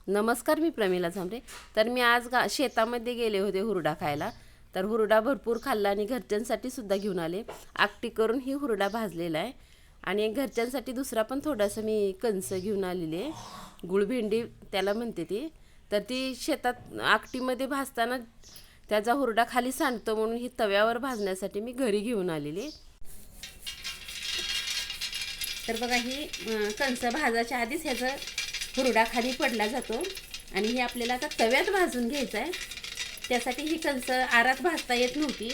नमस्कार, मी प्रमिला झांबरे. तर मी आज शेतामध्ये गेले होते हुरडा खायला. तर हुरडा भरपूर खाल्ला आणि घरच्यांसाठी सुद्धा घेऊन आले. आकटी करून ही हुरडा भाजलेला आहे आणि घरच्यांसाठी दुसरा पण थोडासा मी कणस घेऊन आलेली आहे. गुळभेंडी त्याला म्हणते ती. तर ती शेतात आकटीमध्ये भाजताना त्याचा हुरडा खाली सांडतो म्हणून ही तव्यावर भाजण्यासाठी मी घरी घेऊन आलेली. तर बघा, ही कणस भाजायच्या आधीच ह्याचा हुरडा खाली पडला जातो आणि हे आपल्याला आता तव्यात भाजून घ्यायचं आहे. त्यासाठी ही कणस आरात भाजता येत नव्हती,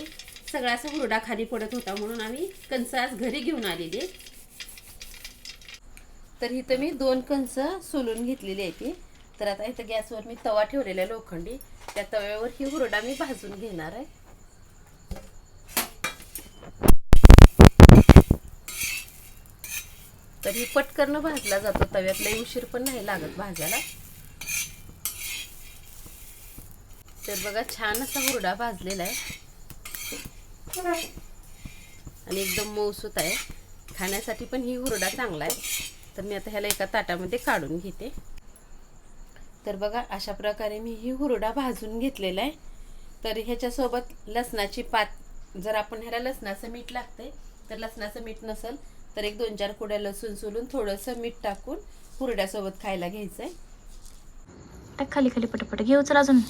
सगळा असा हुरडा खाली पडत होता, म्हणून आम्ही कणस आज घरी घेऊन आलेले. तर इथं मी 2 कणस सोलून घेतलेली आहे ती. तर आता इथं गॅसवर मी तवा ठेवलेला आहे लोखंडी. त्या तव्यावर ही हुरडा मी भाजून घेणार आहे. तर ही पटकन भाजला जातो तव्यात, लई उशीर पण नाही लागत भाजायला. तर बघा, छान असा हुरडा भाजलेला आहे आणि एकदम मऊसूत आहे. खाण्यासाठी पण ही हुरडा चांगला आहे. तर मी आता ह्याला एका ताटामध्ये काढून घेते. तर बघा, अशा प्रकारे मी ही हुरडा भाजून घेतलेला आहे. तर ह्याच्यासोबत लसणाची पात, जर आपण ह्याला लसणाचं मीठ लागतंय, तर लसणाचं मीठ नसेल तर 1-2-4 कुड्या लसूण सोलून थोडंसं मीठ टाकून हुरड्यासोबत खायला घ्यायचं आहे. टाक खाली खाली पटपट घेऊ. चल अजून.